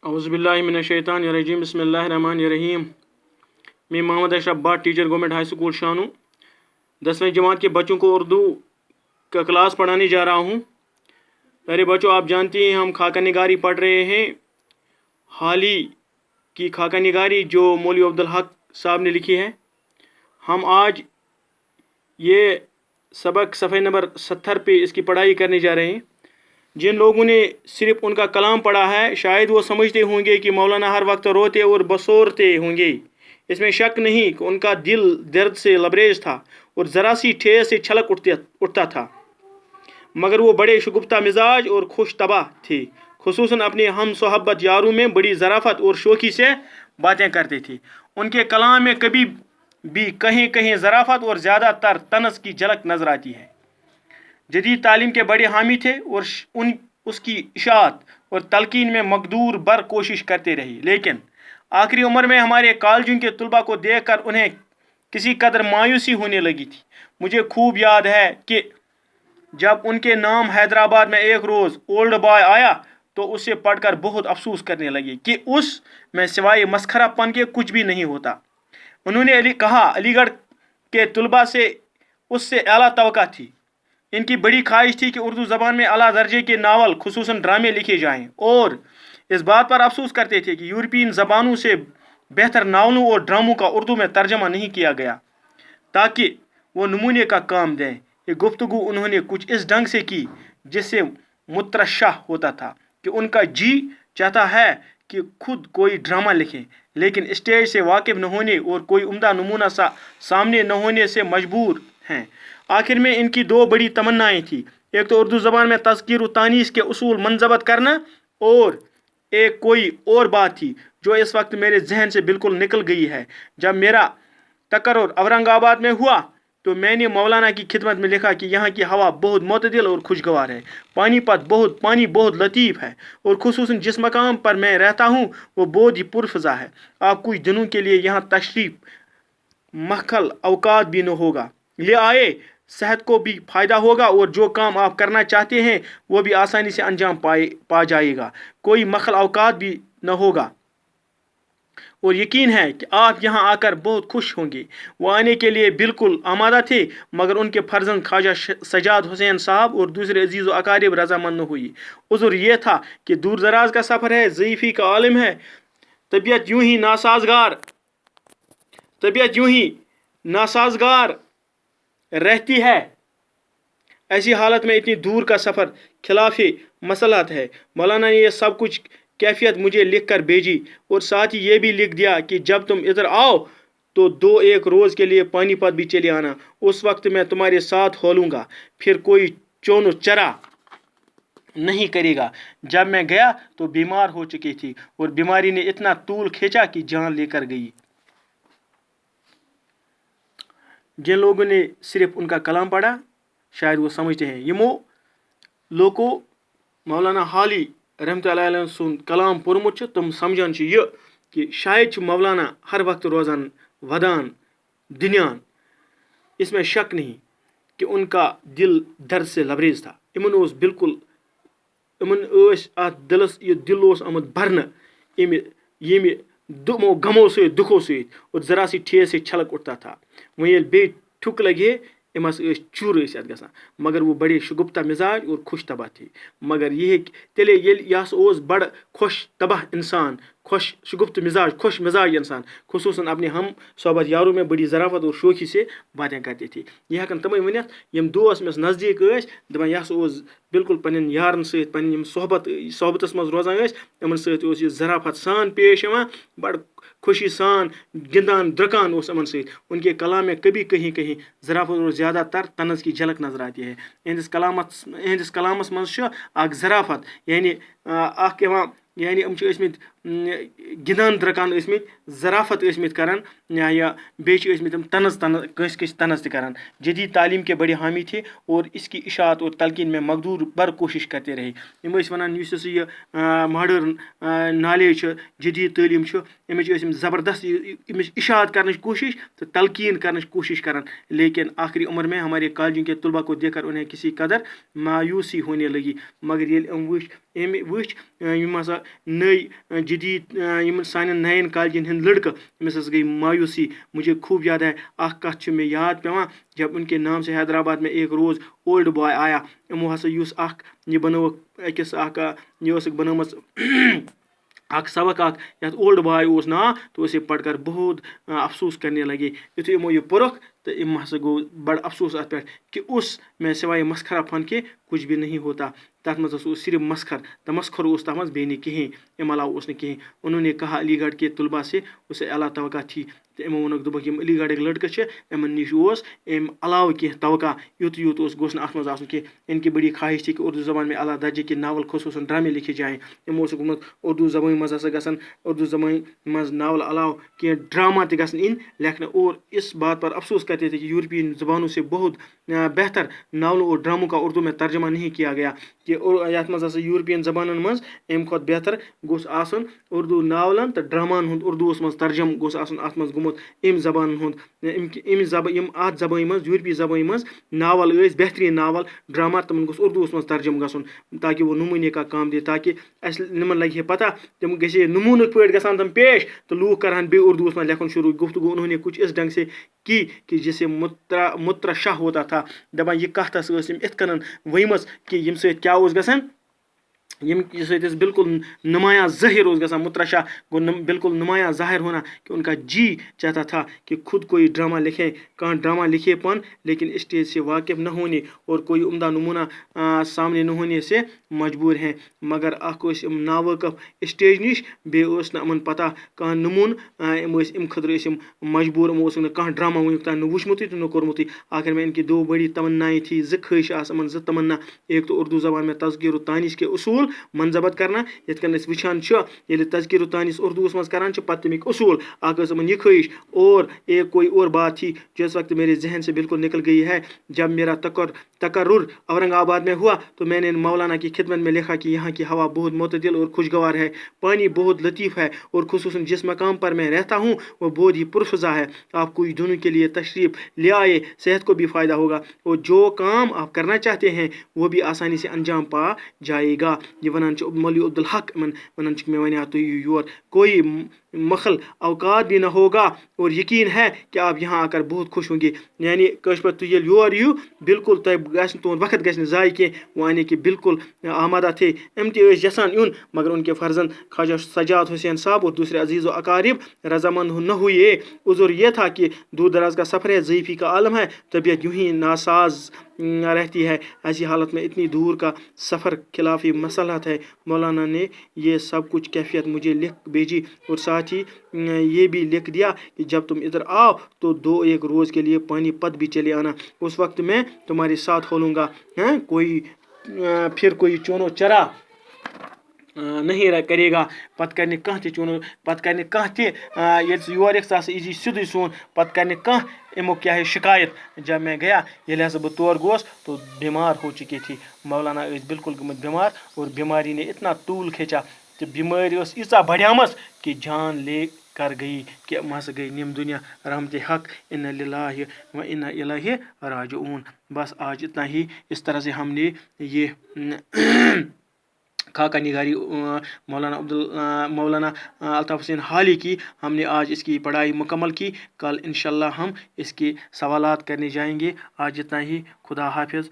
औज़ुबिल्लाहिमिनश्शैतानिर्रजीम बिस्मिल्लाहिर्रहमानिर्रहीम। मैं Mohammad Ashraf Bhat, teacher government high school Shanu 10वीं जमात के बच्चों को उर्दू का क्लास पढ़ाने जा रहा हूँ। मेरे बच्चों, आप जानते हैं हम खाका निगारी पढ़ रहे हैं। हाल ही की खाका निगारी जो मौलवी अब्दुल हक साहब ने लिखी है। हम आज ये सबक सफ़े नंबर 70 पे इसकी पढ़ाई करने जा रहे हैं। जिन लोगों ने सिर्फ उनका कलाम पढ़ा है, शायद वो समझते होंगे कि मौलाना हर वक्त रोते और बसोरते होंगे। इसमें शक नहीं कि उनका दिल दर्द से लबरेज था और ज़रा सी ठेस से छलक उठता था, मगर वो बड़े शगुफ्ता मिजाज और खुश तबाह थे। खुसूसन अपने हम सोहबत यारों में बड़ी ज़राफ़त और शौकी से बातें करते थे। उनके कलाम में कभी भी कहीं कहीं ज़राफ़त और ज़्यादातर तनस की झलक नजर आती है। जदीद तालीम के बड़े हामी थे और उसकी इशाअत और तलकीन में मकदूर बर कोशिश करते रहे, लेकिन आखिरी उम्र में हमारे कॉलेजों के तलबा को देखकर उन्हें किसी कदर मायूसी होने लगी थी। मुझे खूब याद है कि जब उनके नाम हैदराबाद में एक रोज़ ओल्ड बॉय आया तो उससे पढ़कर बहुत अफसोस करने लगे कि उस में सिवाय मस्खरापन के कुछ भी नहीं होता। उन्होंने कहा, अलीगढ़ के तलबा से उससे आला तवक्का थी। इनकी बड़ी ख्वाहिश थी कि उर्दू ज़बान में आला दर्जे के नावल खुसूसन ड्रामे लिखे जाएं, और इस बात पर अफसोस करते थे कि यूरोपियन ज़बानों से बेहतर नावलों और ड्रामों का उर्दू में तर्जमा नहीं किया गया ताकि वो नमूने का काम दें। ये गुफ्तगू उन्होंने कुछ इस ढंग से की जिससे मुतरशा होता था कि उनका जी चाहता है कि खुद कोई ड्रामा लिखें, लेकिन स्टेज से वाकिफ न होने और कोई उम्दा नमूना सामने न होने से मजबूर हैं। आखिर में इनकी दो बड़ी तमन्नाएं थी, एक तो उर्दू ज़बान में तज़कीर व तानीस के उसूल मंजबत करना, और एक कोई और बात थी जो इस वक्त मेरे जहन से बिल्कुल निकल गई है। जब मेरा तकर्रुर औरंगाबाद में हुआ तो मैंने मौलाना की खिदमत में लिखा कि यहाँ की हवा बहुत मोतदिल और खुशगवार है, पानी बहुत लतीफ़ है, और खुसूसन जिस मकाम पर मैं रहता हूँ वो बहुत ही पुरफ़ज़ा है। आप कुछ दिनों के लिए यहाँ तशरीफ़ मखल अवकात भी न होगा ले आए, सेहत को भी फ़ायदा होगा और जो काम आप करना चाहते हैं वो भी आसानी से अंजाम पा जाएगा। कोई मखल अवकात भी न होगा और यकीन है कि आप यहाँ आकर बहुत खुश होंगे। वो आने के लिए बिल्कुल आमादा थे, मगर उनके फर्जंद ख्वाजा सजाद हुसैन साहब और दूसरे अजीज़ व अकारिब रजामंद न हुई। उज़्र ये था कि दूर दराज का सफ़र है, ज़ईफ़ी का आलिम है, तबीयत यूं ही नासाजगार रहती है। ऐसी हालत में इतनी दूर का सफ़र खिलाफ मसलहत है। मौलाना ने यह सब कुछ कैफियत मुझे लिख कर भेजी और साथ ही ये भी लिख दिया कि जब तुम इधर आओ तो 2-1 रोज़ के लिए पानीपत भी चले आना, उस वक्त मैं तुम्हारे साथ होलूँगा, फिर कोई चोनो चरा नहीं करेगा। जब मैं गया तो बीमार हो चुकी थी और बीमारी ने इतना तूल खींचा कि जान लेकर गई। जिन लोगों ने सिर्फ उनका कलाम पढ़ा, शायद वो समझते हैं। यमो लोको मौलाना हाली रहमतुल्लाह अलैह सुन कलाम पोर्मुत तुम समझान यह कि शायद मौलाना हर वक्त रोजान वदान दुनियान। इसमें शक नहीं कि उनका दिल दर्द से लबरेज था। इमन बिल्कुल दिलस यह दिल आमुत भरन ये गमो से दुखों से, और ज़रा सी ठेस से छलक उठता था। वहीं बे ठुक लगे इमस चूर गसान, मगर वो बड़े शगुफ्ता मिजाज और खुश तबाह थे। मगर यह तेले यस बड़ खुश तबाह इंसान, खुश शगुफ्त मिजाज खुश मिजाज इंसान, खुसूसन अपने हम सोहबत यारों में बड़ी ज़राफ़त और शौकी से बातें करते थे। यह हकन तमें वनित यम दोस्त मस नज़दीक दपान यस बिल्कुल पन्न यारन सहित पन्न सोहबतस मज रोजान इमन सहित यह ज़राफ़त सान पेश यवान, बड़ खुशी सान गिंदान द्रकान इमन सहित। उनके कलाम में कभी कहीं कहीं ज़राफ़त और ज़्यादातर तनज़ की झलक नजर आती है। इहंदिस कलामस मज ज़राफ़त यानी गिंदान द्रकान ज़राफ़त करान या तनज़ तनज़ करान। जदीद तालीम के बड़े हामी थे और इसकी इशाअत और तलकीन में मकदूर बर कोशिश करते रहे। यम वन यह मॉडर्न नॉलेज जदीद तालीम ज़बरदस्त इशाअत करने कोशिश तो तलकीन करने कोशिश करान, लेकिन आखिरी उम्र में हमारे कॉलेजों के तलबा को देखकर उन्हें किसी कदर मायूसी होने लगी। मगर ये वुच यम हसा नई جدید سان نین کالجن ہند لڑکہ امس گئی مایوسی. مجھے خوب یاد ہے اخ کت میں یاد پیوان جب ان کے نام سے حیدرآباد میں ایک روز اولڈ بوائے آیا. امو ہسا یس اخ یہ بنوک اکس اخ یہ بنومس اخ سبق اخ یت اولڈ بوائے اس نا تو اسے پڑھ کر بہت افسوس کرنے لگے. یتھے امو یہ پورک تو ام ہسا گو بڑ افسوس ات پہ کہ اس میں سوائے مسخرہ فن کے کچھ بھی نہیں ہوتا. تر مز صرف تمسخر اس تر مز بے کہیں ام علاوہ اس کہیں. انہوں نے کہا علی گڑھ کے طلباء سے اسے اعلیٰ توقع تھی تو امو ونک دپک یم علی گڑھ لڑکے امن نش ام علاوہ کی توقع یوت گوس ات مز آسن کی. ان کی بڑی خواہش تھی کہ اردو زبان میں اعلیٰ درجے کے ناول خصوصاً ڈرامے لکھے جائیں. امو گومت اردو زبان مز ہسا گژھن اردو زبان مز ناول علاوہ کی ڈرامہ تہ گژھن ان لکھنے. اور اس بات پر افسوس کرتے تھے کہ یورپین زبانوں سے بہت بہتر ناولوں اور ڈراموں کا اردو میں ترجمہ نہیں کیا گیا. کہ یت مز یورپین زبانن مز ام کھت بہتر گوس آسن اردو ناولن تو ڈراماہن ہند اردوس مز ترجم گوس آسن ات مز گومت ام زبان ہند یم ات زبان مز یورپی زبان مز ناول ٲسۍ بہترین ناول ڈرامہ تمن گوس اردوس مز ترجم گژھن تاکہ وہ نمونے کا کام دے. تاکہ اس نمن لگہِ ہے پتہ تم گژھِ نمونک پٲٹھۍ گژھان تم پیش تو لوگ کرہن بے اردوس مز لکھن شروع. گفتگو انہوں نے کچھ اس ڈنگ سے کی کہ جسے مترشح ہوتا تھا. دپان یہ کتھ ہس ٲس یم اتھ کنن ؤنمٕژ کہ یم سۭتۍ کیاہ اوس گژھان یم سۭتۍ بالکل نمایاں ظاہر اوس گژھان. مترشح گو بالکل نمایاں ظاہر ہونا کہ ان کا جی چاہتا تھا کہ خود کوئی ڈرامہ لکھیں. کہاں ڈرامہ لکھے پن لیکن اسٹیج سے واقف نہ ہونے اور کوئی عمدہ نمونہ سامنے نہ ہونے سے مجبور ہیں. مگر اخ ناواقف اسٹیج نش بیس نا پتہ کہاں نمون ام خطر مجبور ام کہاں ڈرامہ ونیک تام وچمت تو نہ کورمت. آخر میں ان کی دو بڑی تمنائیں تھی خواہش آسان ز تمنا. ایک تو اردو زبان میں تذکیر و تانیث کے اصول منضبط کرنا یت کن وچان یل تذکیر و تانیث اردوس مز کران پتہ تمیک اصول اخ یہ خواہش. اور ایک کوئی اور بات تھی جو اس وقت میرے ذہن سے بالکل نکل گئی ہے. جب میرا تقرر اورنگ آباد میں ہوا تو میں نے مولانا کی خدمت میں لکھا کہ یہاں کی ہوا بہت معتدل اور خوشگوار ہے, پانی بہت لطیف ہے اور خصوصاً جس مقام پر میں رہتا ہوں وہ بہت ہی پرفضا ہے. آپ کچھ دنوں کے لیے تشریف لے آئے, صحت کو بھی فائدہ ہوگا اور جو کام آپ کرنا چاہتے ہیں وہ بھی آسانی سے انجام پا جائے گا. یہ ونان مولوی عبدالحق ونان میں ونیا تو یور کوئی مخل اوقات بھی نہ ہوگا اور یقین ہے کہ آپ یہاں آ کر بہت خوش ہوں گے. یعنی کش پہ تیل یور یو بالکل تہذیب وقت گھن ضائع کی. وہ آنے کہ بالکل آمادہ تھے. ام تہ یسان یون مگر ان کے فرزند خواجہ سجاد حسین صاحب اور دوسرے عزیز و اقارب رضامند نہ ہوئے. عذر یہ تھا کہ دور دراز کا سفر ہے, ضعیفی کا عالم ہے, طبیعت یوں ہی ناساز رہتی ہے. ایسی حالت میں اتنی دور کا سفر خلافی مصلحت ہے. مولانا نے یہ سب کچھ کیفیت مجھے لکھ بھیجی اور ساتھ ہی یہ بھی لکھ دیا کہ جب تم ادھر آؤ تو 2-1 روز کے لیے پانی پت بھی چلے آنا. اس وقت میں تمہارے ساتھ کھولوں گا. پھر کوئی چونو چرا نہیں کرے گا پتہ کرنے کانٛہہ تہِ چونو پتہ کرنے کانٛہہ تہِ ییٚلہِ ژٕ یور یِکھ ژٕ ہسا یی سیوٚدُے سون پتہ کرنے کانٛہہ امیُک کیا ہے شکایت. جب میں گیا ییٚلہِ ہسا بہٕ تور گوس تو بیمار ہو چکے تھے. مولانا ٲسۍ بالکل گٔمٕتۍ بیمار اور بیماری نے اتنا طول کھینچا تو بیمٲرۍ ٲس ییٖژاہ بڑھیمٕژ کہ جان لے کر گئی کہ ہم ہسا گئی نیم دنیا رحمت حق انا للہ و انا الیہ راجعون. بس آج اتنا ہی. اس طرح سے ہم نے یہ خاکہ نگاری مولانا الطاف حسین حالی کی ہم نے آج اس کی پڑھائی مکمل کی. کل انشاءاللہ ہم اس کے سوالات کرنے جائیں گے. آج اتنا ہی. خدا حافظ.